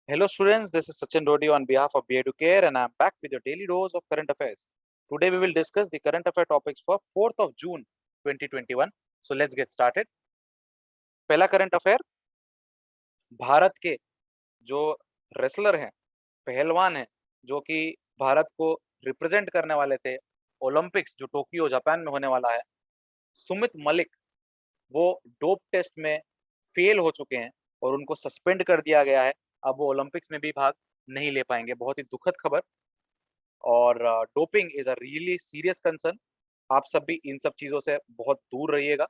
Hello students, this is Sachin Dodi on behalf of BA Care and I am back with your daily dose of current affairs. Today we will discuss the current affair topics for 4th of June 2021. So let's get started. पहला current affair, Bharat के जो wrestler हैं, पहलवान हैं, जो कि भारत को represent करने वाले थे ओलंपिक्स जो टोक्यो जापान में होने वाला है, सुमित मलिक वो डोप टेस्ट में फेल हो चुके हैं और उनको सस्पेंड कर दिया गया है। अब वो ओलंपिक्स में भी भाग नहीं ले पाएंगे। बहुत ही दुखद खबर। और doping is a really serious concern. आप सब भी इन सब चीज़ों से बहुत दूर रहिएगा।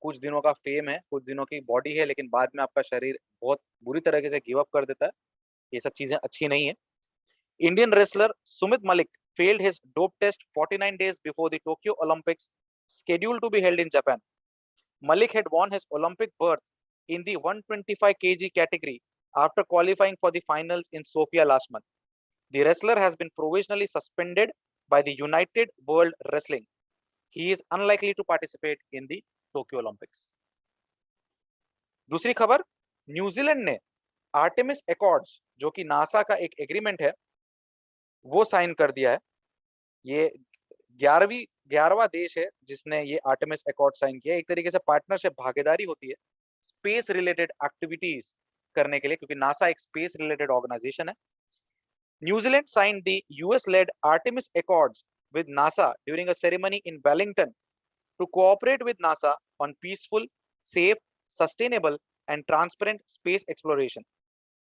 कुछ दिनों का फेम है, कुछ दिनों की बॉडी है, लेकिन बाद में आपका शरीर बहुत बुरी तरीके से गिव अप कर देता है। ये सब चीज़ें अच्छी नहीं है। Indian wrestler Sumit Malik failed his dope test 49 days before the Tokyo Olympics scheduled to be held in Japan. Malik had won his Olympic berth in the 125 kg category after qualifying for the finals in Sofia last month. The wrestler has been provisionally suspended by the United World Wrestling. He is unlikely to participate in the Tokyo Olympics. दूसरी खबर, New Zealand ने Artemis Accords जो कि NASA का एक agreement है वो sign कर दिया है। ये 11वां देश है जिसने ये आर्टेमिस एकॉर्ड साइन किया। एक तरीके से पार्टनरशिप, भागीदारी होती है स्पेस रिलेटेड एक्टिविटीज करने के लिए, क्योंकि नासा एक स्पेस रिलेटेड ऑर्गेनाइजेशन है। New Zealand signed the US-led Artemis Accords with NASA during a ceremony in Wellington to cooperate with NASA on peaceful, safe, sustainable, and transparent space exploration.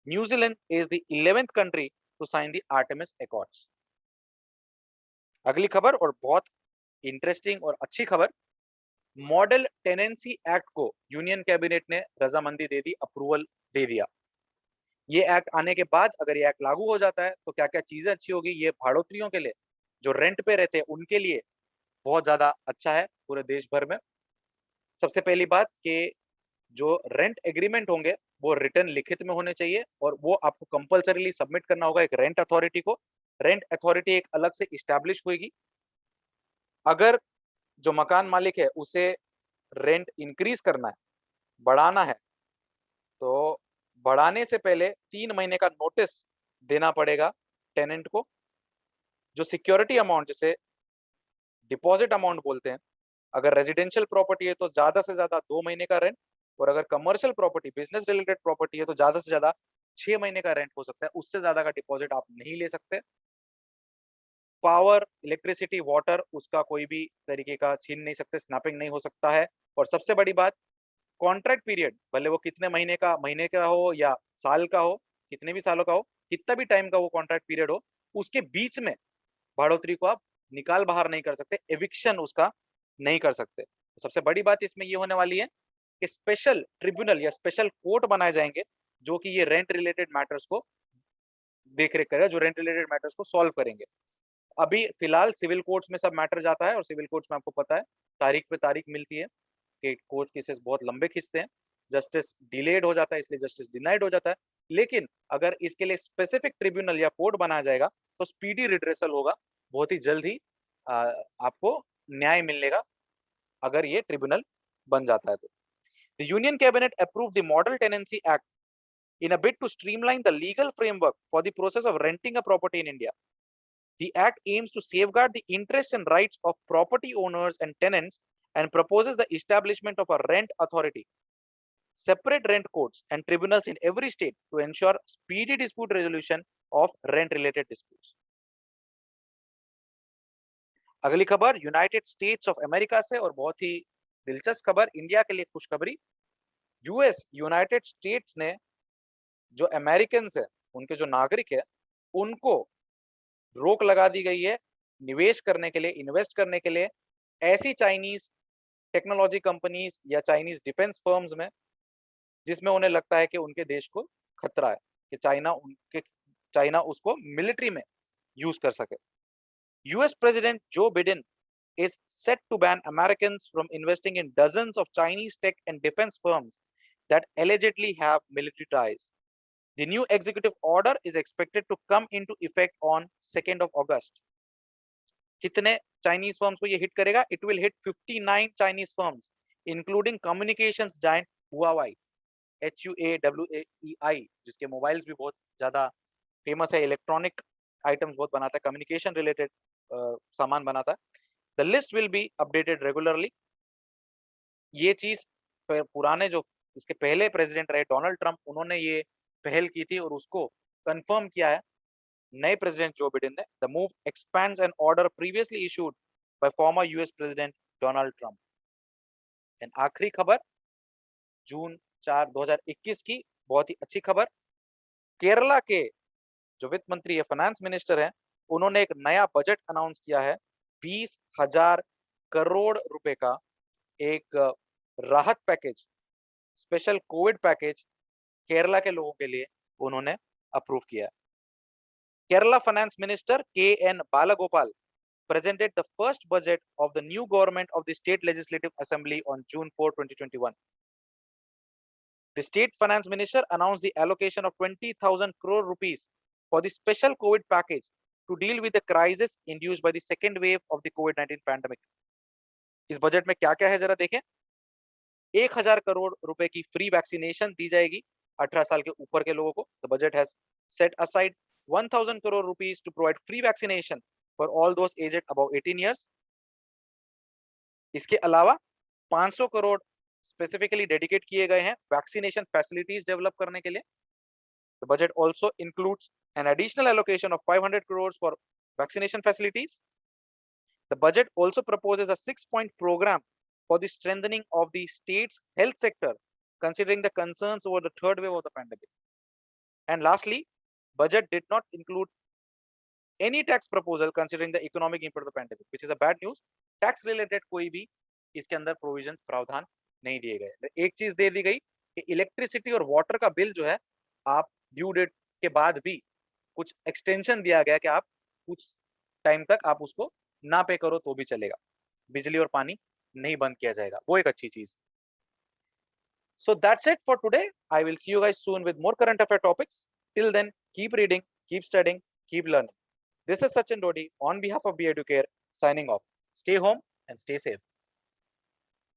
New Zealand is the 11th country to sign the Artemis Accords. अगली खबर और बहुत interesting और अच्छी खबर, model tenancy act को union cabinet ने रजामंदी दे दी, अप्रूवल दे दिया। ये एक्ट आने के बाद अगर ये एक्ट लागू हो जाता है तो क्या क्या चीजें अच्छी होगी। ये भाड़ोत्रियों के लिए, जो रेंट पे रहते हैं उनके लिए बहुत ज्यादा अच्छा है पूरे देश भर में। सबसे पहली बात कि जो रेंट एग्रीमेंट होंगे वो रिटर्न लिखित में होने चाहिए और वो आपको कंपल्सरीली सबमिट करना होगा एक रेंट अथॉरिटी को। रेंट अथॉरिटी एक अलग से इस्टेब्लिश होगी। अगर जो मकान मालिक है उसे रेंट इंक्रीज करना है, बढ़ाना है, तो बढ़ाने से पहले 3 महीने का नोटिस देना पड़ेगा टेनेंट को। जो सिक्योरिटी अमाउंट, जिसे डिपॉजिट अमाउंट बोलते हैं, अगर रेजिडेंशियल प्रॉपर्टी है तो ज्यादा से ज्यादा 2 महीने का रेंट, और अगर commercial property, business related property है तो ज्यादा से ज्यादा 6 महीने का रेंट हो सकता है। उससे ज्यादा का डिपॉजिट आप नहीं ले सकते। पावर, इलेक्ट्रिसिटी, वाटर, उसका कोई भी तरीके का छीन नहीं सकते, स्नैपिंग नहीं हो सकता है। और सबसे बड़ी बात, कॉन्ट्रैक्ट पीरियड, भले वो कितने महीने का हो या साल का हो, कितने भी सालों का हो, कितना भी टाइम का वो कॉन्ट्रैक्ट पीरियड हो, उसके बीच में बढ़ोतरी को आप निकाल बाहर नहीं कर सकते, एविक्शन उसका नहीं कर सकते। सबसे बड़ी बात इसमें ये होने वाली है कि स्पेशल ट्रिब्यूनल या स्पेशल कोर्ट बनाए जाएंगे जो कि ये रेंट रिलेटेड मैटर्स को देख रेख करेगा, जो रेंट रिलेटेड मैटर्स को सॉल्व करेंगे। अभी फिलहाल सिविल कोर्ट्स में सब मैटर जाता है और सिविल कोर्ट्स में आपको पता है तारीख पे तारीख मिलती है कि कोर्ट केसेस बहुत लंबे खींचते हैं, जस्टिस डिलेड हो जाता है, इसलिए जस्टिस डिनाइड हो जाता है। लेकिन अगर इसके लिए स्पेसिफिक ट्रिब्यूनल या कोर्ट बनाया जाएगा तो स्पीडी रिड्रेसल होगा, बहुत ही जल्द ही आपको न्याय मिलेगा अगर ये ट्रिब्यूनल बन जाता है तो। The Union Cabinet approved the Model Tenancy Act in a bid to streamline the legal framework for the process of renting a property in India. The act aims to safeguard the interests and rights of property owners and tenants and proposes the establishment of a rent authority, separate rent courts and tribunals in every state to ensure speedy dispute resolution of rent related disputes. अगली खबर United states of America से, और बहुत ही दिलचस्प खबर, India के लिए खुशखबरी। यूएस, यूनाइटेड स्टेट्स ने जो अमेरिकन है, उनके जो नागरिक है, उनको रोक लगा दी गई है निवेश करने के लिए, इन्वेस्ट करने के लिए ऐसी चाइनीज टेक्नोलॉजी कंपनीज या चाइनीज डिफेंस फर्म्स में जिसमें उन्हें लगता है कि उनके देश को खतरा है, कि चाइना उसको मिलिट्री में यूज कर सके। US president Joe Biden is set to ban Americans from investing in dozens of Chinese tech and defense firms that allegedly have military ties. The new executive order is expected to come into effect on 2nd of August. कितने Chinese firms को ये hit करेगा? It will hit 59 Chinese firms, including communications giant Huawei. HUAWEI, जिसके mobiles भी बहुत ज्यादा famous है, electronic items बहुत बनाता है, कम्युनिकेशन रिलेटेड सामान बनाता है. The list will be updated regularly. ये चीज पुराने जो इसके पहले प्रेसिडेंट रहे डोनाल्ड ट्रंप, उन्होंने ये पहल की थी और उसको कंफर्म किया है नए प्रेसिडेंट जो बिडेन ने. The move expands an order previously issued by former US president Donald Trump. And आखिरी खबर जून 4, 2021 की बहुत ही अच्छी खबर. केरला के जो वित्त मंत्री है, फाइनेंस मिनिस्टर है, उन्होंने एक नया बजट अनाउंस किया है. 20,000 करोड़ रुपए का एक राहत package, special Covid package Kerala के लोगों के लिए उन्होंने अप्रूव किया. Kerala Finance Minister K.N. Balagopal presented the first budget of the new government of the State Legislative Assembly on June 4, 2021. The State Finance Minister announced the allocation of 20,000 crore rupees for the special COVID package to deal with the crisis induced by the second wave of the COVID-19 pandemic. इस budget में क्या क्या है जरा देखें. 1,000 करोड़ रुपए की free vaccination दी जाएगी 18 साल के ऊपर के लोगों को. The budget has set aside 1,000 crore rupees to provide free vaccination for all those aged above 18 years. इसके अलावा 500 करोड़ स्पेसिफिकली डेडिकेट किए गए हैं वैक्सीनेशन फैसिलिटीज डेवलप करने के लिए. The budget also includes an additional allocation of 500 crores for vaccination facilities. The budget also proposes a 6-point program for the strengthening of the state's health sector, considering the concerns over the third wave of the pandemic. And lastly, budget did not include any tax proposal considering the economic impact of the pandemic, which is a bad news. Tax related कोई भी इसके अंदर provision प्रावधान नहीं दिए गए. एक चीज दे दी गई कि इलेक्ट्रिसिटी और वाटर का बिल जो है आप ड्यू डेट के बाद भी कुछ एक्सटेंशन दिया गया कि आप कुछ टाइम तक आप उसको ना पे करो तो भी चलेगा, बिजली और पानी नहीं बंद किया जाएगा. वो एक अच्छी चीज. So that's it for today. I will see you guys soon with more current affair topics. Till then, keep reading, keep studying, keep learning. This is Sachin Dodi on behalf of Be Educare signing off. Stay home and stay safe.